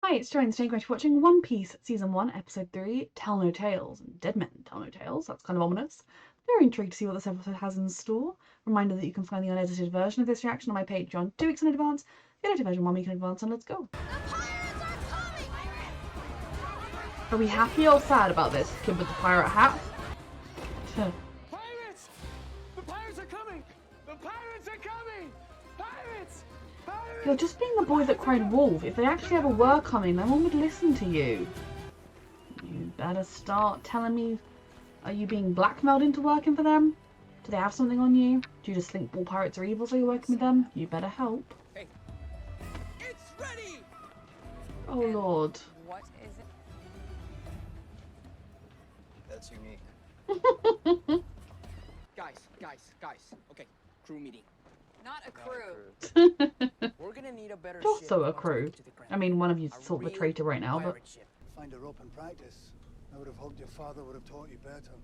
Hi, it's Joanne. Today I'm watching One Piece Season 1, Episode 3, Tell No Tales. Dead Men Tell No Tales. That's kind of ominous. Very intrigued to see what this episode has in store. Reminder that you can find the unedited version of this reaction on my Patreon 2 weeks in advance, the edited version 1 week in advance, and let's go. Are we happy or sad about this? Kid with the pirate hat? Pirates! The pirates are coming! The pirates are coming! Pirates! Pirates! You're just being the boy that cried wolf. If they actually ever were coming, no one would listen to you. You better start telling me, are you being blackmailed into working for them? Do they have something on you? Do you just think all pirates are evil so you're working with them? You better help. Hey. It's ready! Oh lord. What is it? That's unique. Guys. Okay, crew meeting. Not a crew. We're gonna need a better ship. Also a crew. I mean, one of you's sort of a traitor right now, but... Find a rope and practice. I would have hoped your father would have taught you better.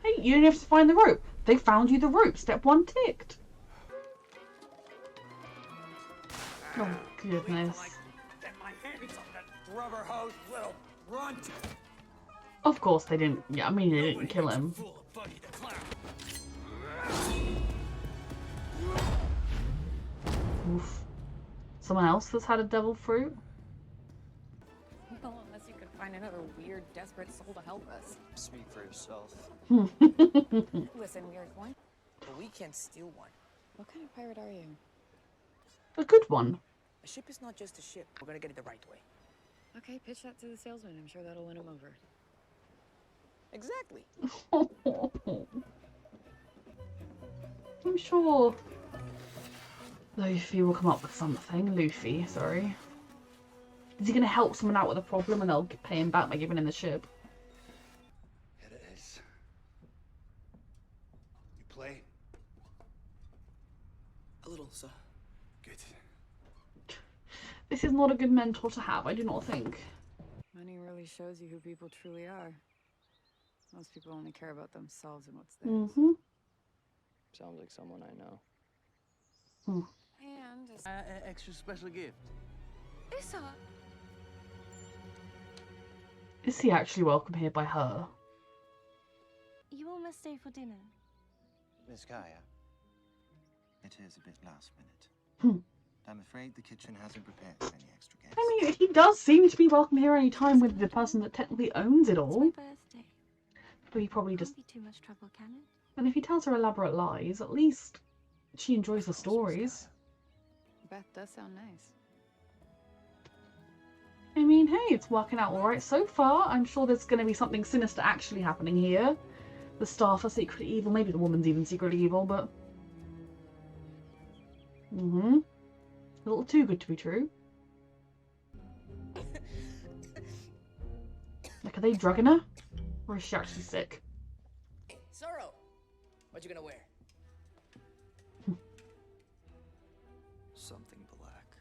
Hey, you didn't have to find the rope. They found you the rope. Step 1 ticked. Oh, goodness. Get my hands on that rubber hose, little runt! Of course they didn't. Yeah, I mean, they didn't kill him. Fool of Buddy the Clown. Oof. Someone else that's had a devil fruit? Well, unless you could find another weird, desperate soul to help us. Speak for yourself. Listen, weird one. But we can't steal one. What kind of pirate are you? A good one. A ship is not just a ship. We're gonna get it the right way. Okay, pitch that to the salesman. I'm sure that'll win him over. Exactly. I'm sure Luffy will come up with something. Luffy, sorry. Is he going to help someone out with a problem and they'll pay him back by giving him the ship? Here it is. You play? A little, sir. Good. This is not a good mentor to have, I do not think. Money really shows you who people truly are. Most people only care about themselves and what's theirs. Sounds like someone I know. And Extra special gift. Is he actually welcome here by her? You all must stay for dinner. Miss Kaya, it is a bit last minute. I'm afraid the kitchen hasn't prepared for any extra guests. I mean, he does seem to be welcome here any time with the person that technically owns it It's all. my birthday. But he probably just... Can't be too much trouble, can it? And if he tells her elaborate lies, at least she enjoys the stories. Beth does sound nice. I mean, hey, it's working out alright so far. I'm sure there's going to be something sinister actually happening here. The staff are secretly evil. Maybe the woman's even secretly evil, but... A little too good to be true. Like, are they drugging her? Or is she actually sick? Hey, Zoro! What you gonna wear? Something black.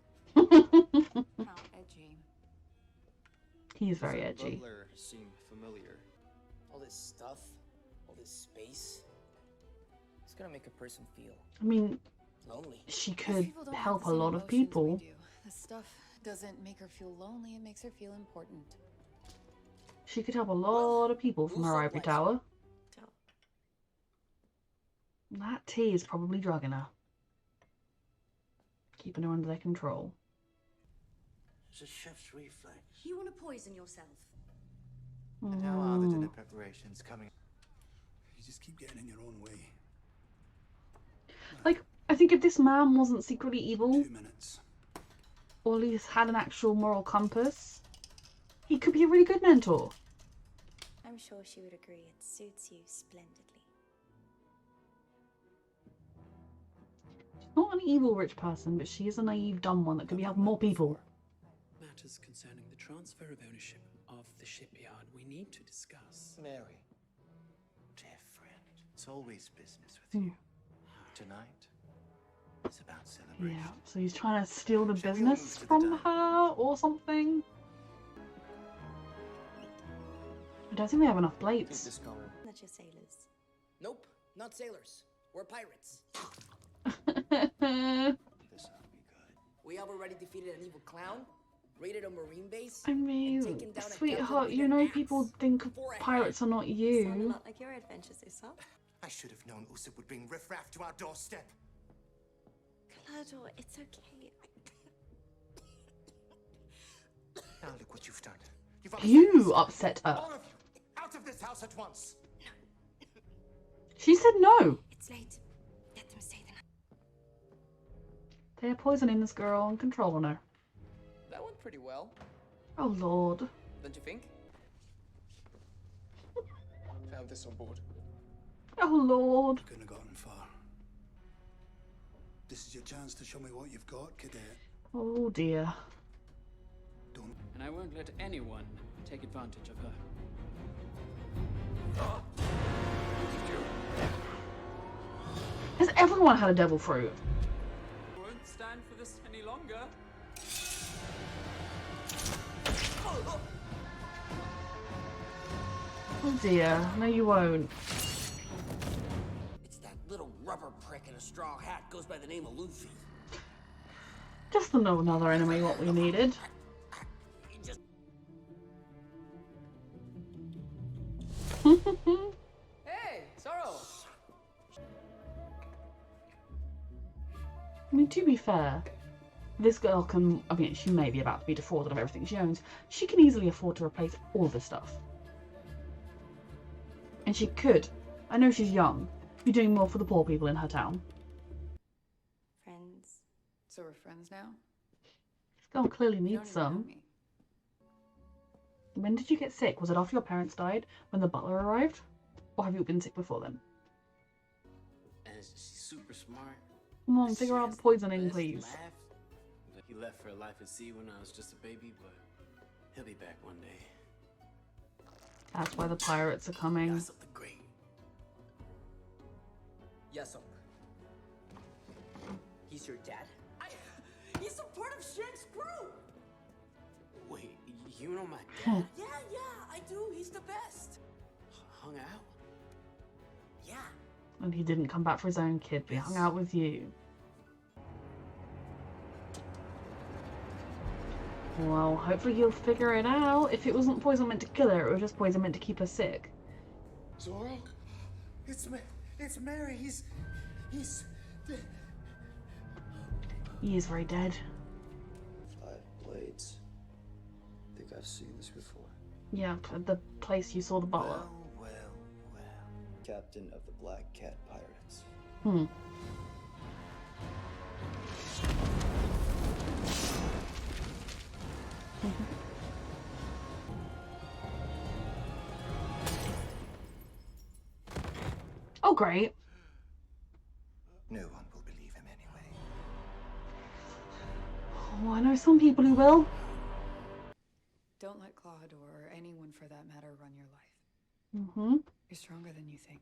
How edgy. He's very edgy. Butler seem familiar. All this stuff, all this space. It's gonna make a person feel I mean, lonely. she Most could people don't have help the a same lot of emotions we people. do. The stuff doesn't make her feel lonely, it makes her feel important. She could help a lot of people from her who's ivory that tower. Don't. That tea is probably drugging her. Keeping her under their control. It's a chef's reflex. You want to poison yourself? And how are the dinner preparations coming? You just keep getting in your own way. Like, I think if this man wasn't secretly evil, 2 minutes. or at least had an actual moral compass, he could be a really good mentor. I'm sure she would agree. It suits you splendidly. She's not an evil rich person, but she is a naive dumb one that could be helping more people. Matters concerning the transfer of ownership of the shipyard we need to discuss. Mary. Dear friend, it's always business with you. Tonight is about celebration. Yeah, so he's trying to steal the Shall we business move to the from dining her or something. I don't think they have enough Keep plates. this going. Not your sailors. Nope, not sailors. We're pirates. This'll be good. We have already defeated an evil clown, raided a marine base. I mean, taken down a sweetheart, captain you with know an people axe think for a pirates are not Sound a you. lot like your adventures, Usopp. I should have known Usopp would bring riffraff to our doorstep. Clardor, it's okay. Now look what you've done. You upset her. All of you, out of this house at once. She said no. It's late. Let them stay the night. They're poisoning this girl and controlling her. That went pretty well, Oh lord. don't you think? Found this on board. Oh lord. Couldn't have gotten far. This is your chance to show me what you've got, cadet. Oh dear. Don't. And I won't let anyone take advantage of her. Has everyone had a devil fruit? Won't stand for this any longer. Oh dear. No you won't. It's that little rubber prick in a straw hat goes by the name of Luffy. Just another enemy what we needed. He just Hey, Zoro! I mean, to be fair, this girl can, I mean, she may be about to be defrauded of everything she owns. She can easily afford to replace all this stuff. And she could, I know she's young, be doing more for the poor people in her town. Friends. So we're friends now? This girl clearly You don't needs even know some. me. When did you get sick? Was it after your parents died? When the butler arrived? Or have you been sick before then? And she's super smart. Come on, She figure out has the poisoning, best please. laugh. He left for life at sea when I was just a baby, but he'll be back one day. That's why the pirates are coming. Got something great. Yes, sir. He's your dad? He's a part of Shank's crew! Wait, you know my dad? Yeah, I do. He's the best. Hung out? Yeah. And he didn't come back for his own kid, but he hung out with you. Well, hopefully he'll figure it out. If it wasn't poison meant to kill her, it was just poison meant to keep her sick. Zoro? It's Mary. He's dead. He is very dead. 5 blades. Think I've seen this before. Yep, at the place you saw the butler. Well. Captain of the Black Cat Pirates. Hmm. Oh, great. No one will believe him anyway. Oh, I know some people who will. Don't let Claudor, or anyone for that matter, run your life. Mm-hmm. You're stronger than you think.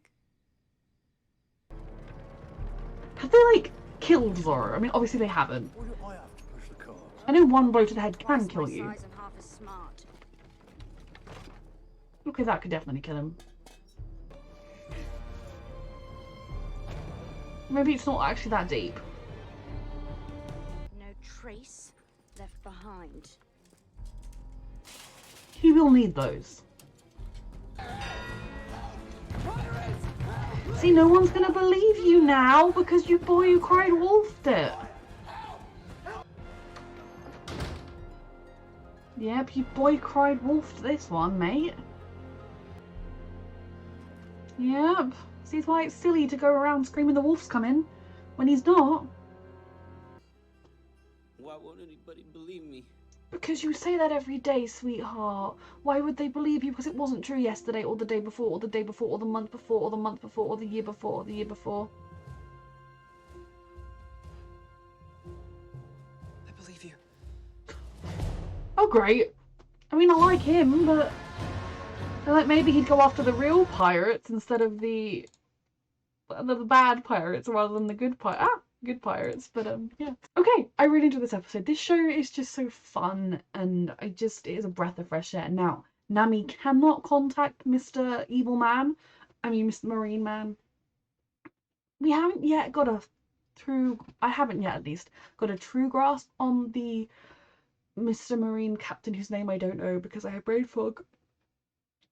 Have they, like, killed Zoro? I mean, obviously they haven't. Why do I have to push the car? I know one blow to the head can kill you. Size and half as smart. Okay, that could definitely kill him. Maybe it's not actually that deep. No trace left behind. He will need those. See, no one's gonna believe you now because you boy who cried wolfed it. Yep, you boy cried wolfed this one, mate. Yep. See why it's silly to go around screaming the wolf's coming when he's not. Why won't anybody believe me? Because you say that every day, sweetheart. Why would they believe you? Because it wasn't true yesterday, or the day before, or the day before, or the month before, or the month before, or the year before, or the year before. I believe you. Oh, great. I mean, I like him, but I feel like maybe he'd go after the real pirates instead of the bad pirates rather than the good good pirates. But yeah. Okay, I really enjoyed this episode. This show is just so fun, and it is a breath of fresh air. Now, Nami cannot contact Mr. Evil Man. I mean, Mr. Marine Man. We haven't yet got a I haven't yet at least, got a true grasp on the Mr. Marine captain whose name I don't know because I have brain fog.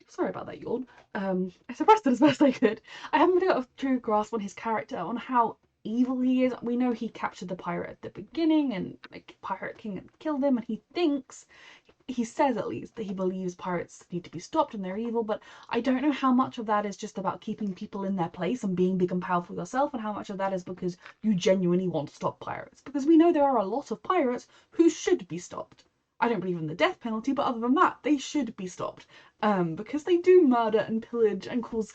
Sorry about that yawn. I suppressed it as best I could. I haven't really got a true grasp on his character, on how evil he is. We know he captured the pirate at the beginning and like Pirate King had killed him, and he says at least that he believes pirates need to be stopped and they're evil, but I don't know how much of that is just about keeping people in their place and being big and powerful yourself, and how much of that is because you genuinely want to stop pirates. Because we know there are a lot of pirates who should be stopped. I don't believe in the death penalty, but other than that, they should be stopped. Because they do murder and pillage and cause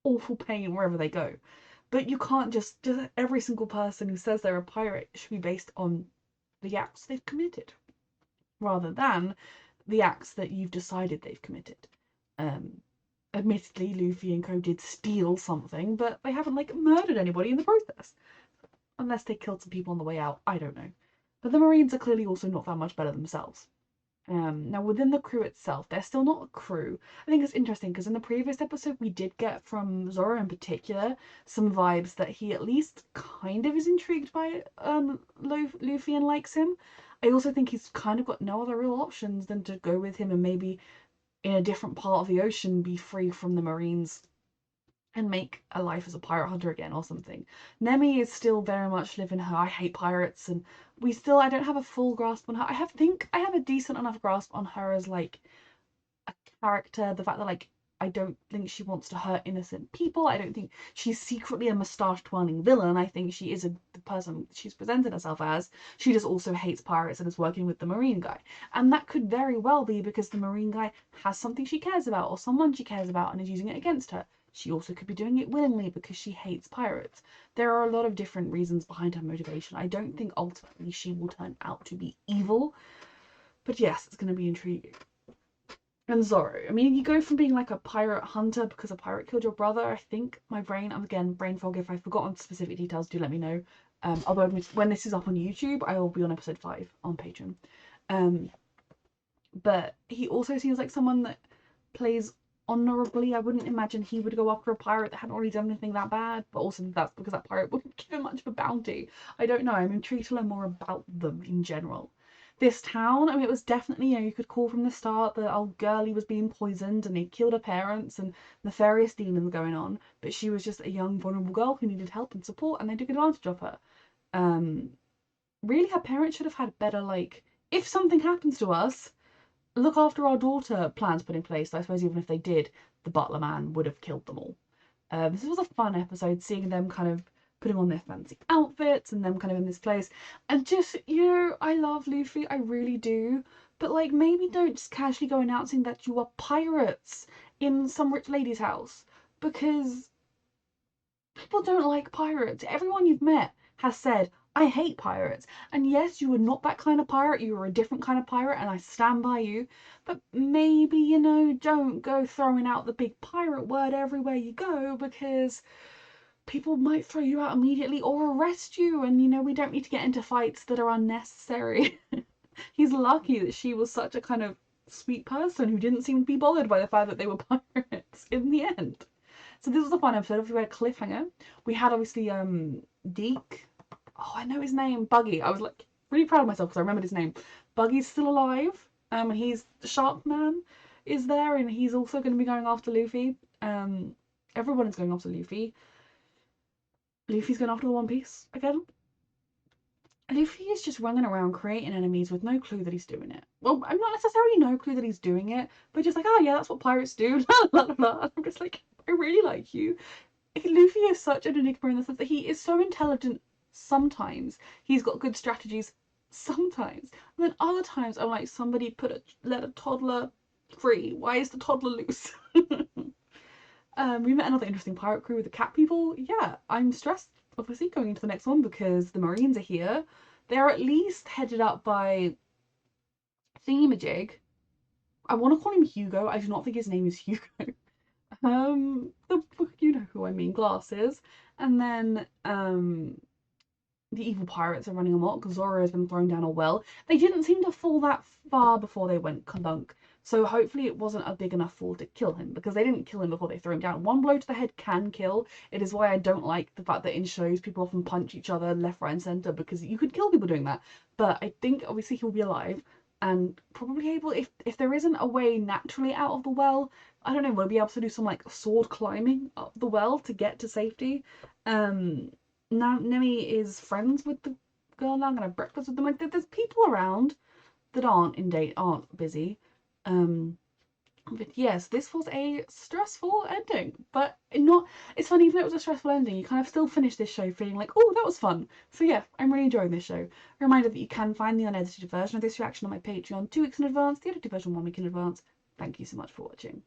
awful pain wherever they go. But you can't just every single person who says they're a pirate should be based on the acts they've committed, rather than the acts that you've decided they've committed. Admittedly, Luffy and co did steal something, but they haven't like murdered anybody in the process. Unless they killed some people on the way out, I don't know. But the Marines are clearly also not that much better themselves. Now, within the crew itself, they're still not a crew. I think it's interesting because in the previous episode, we did get from Zoro in particular some vibes that he at least kind of is intrigued by Luffy and likes him. I also think he's kind of got no other real options than to go with him and maybe in a different part of the ocean be free from the Marines and make a life as a pirate hunter again or something. Nemi is still very much living her I hate pirates, and I don't have a full grasp on her. I have a decent enough grasp on her as like a character, the fact that like I don't think she wants to hurt innocent people. I don't think she's secretly a moustache-twirling villain. I think she is the person she's presented herself as. She just also hates pirates and is working with the Marine guy. And that could very well be because the Marine guy has something she cares about or someone she cares about and is using it against her. She also could be doing it willingly because she hates pirates. There are a lot of different reasons behind her motivation. I don't think ultimately she will turn out to be evil. But yes, it's going to be intriguing. And Zoro. I mean, you go from being like a pirate hunter because a pirate killed your brother, I think. Again, brain fog. If I've forgotten specific details, do let me know. Although when this is up on YouTube, I will be on episode 5 on Patreon. But he also seems like someone that plays honorably. I wouldn't imagine he would go after a pirate that hadn't already done anything that bad, but also that's because that pirate wouldn't give him much of a bounty. I don't know. I'm intrigued to learn more about them in general. This town, I mean, it was definitely, you could call from the start that old girlie was being poisoned and he killed her parents and nefarious demons going on, but she was just a young, vulnerable girl who needed help and support, and they took advantage of her. Really, her parents should have had better, like, if something happens to us, look after our daughter plans put in place. I suppose even if they did, the butler man would have killed them all. This was a fun episode, seeing them kind of putting on their fancy outfits and them kind of in this place. And just, I love Luffy, I really do. But like, maybe don't just casually go announcing that you are pirates in some rich lady's house. Because people don't like pirates. Everyone you've met has said, I hate pirates. And yes, you were not that kind of pirate. You were a different kind of pirate, and I stand by you. But maybe, don't go throwing out the big pirate word everywhere you go, because people might throw you out immediately or arrest you. And, we don't need to get into fights that are unnecessary. He's lucky that she was such a kind of sweet person who didn't seem to be bothered by the fact that they were pirates in the end. So this was a fun episode. We had cliffhanger. We had obviously Deke. Oh, I know his name. Buggy. I was like really proud of myself because I remembered his name. Buggy's still alive. He's the Shark Man is there, and he's also going to be going after Luffy. Everyone is going after Luffy. Luffy's going after the One Piece again. Luffy is just running around creating enemies with no clue that he's doing it. Well, I'm not necessarily no clue that he's doing it, but just like, oh yeah, that's what pirates do. La, la, la. I'm just like, I really like you. Luffy is such an enigma in the sense that he is so intelligent sometimes. He's got good strategies sometimes. And then other times I'm like, somebody let a toddler free. Why is the toddler loose? We met another interesting pirate crew with the cat people. Yeah, I'm stressed, obviously, going into the next one because the Marines are here. They're at least headed up by Thingamajig. I want to call him Hugo. I do not think his name is Hugo. You know who I mean, Glasses. And then the evil pirates are running amok. Zoro has been thrown down a well. They didn't seem to fall that far before they went kadunk. So hopefully it wasn't a big enough fall to kill him, because they didn't kill him before they threw him down. One blow to the head can kill. It is why I don't like the fact that in shows people often punch each other left, right, and centre, because you could kill people doing that. But I think obviously he'll be alive and probably able, if there isn't a way naturally out of the well, I don't know, we'll be able to do some like sword climbing up the well to get to safety. Now Nemi is friends with the girl now, I'm gonna have breakfast with them. Like there's people around that aren't busy. But yes, this was a stressful ending, but not. It's funny, even though it was a stressful ending, you kind of still finish this show feeling like, oh, that was fun. So yeah, I'm really enjoying this show. A reminder that you can find the unedited version of this reaction on my Patreon 2 weeks in advance, the edited version 1 week in advance. Thank you so much for watching.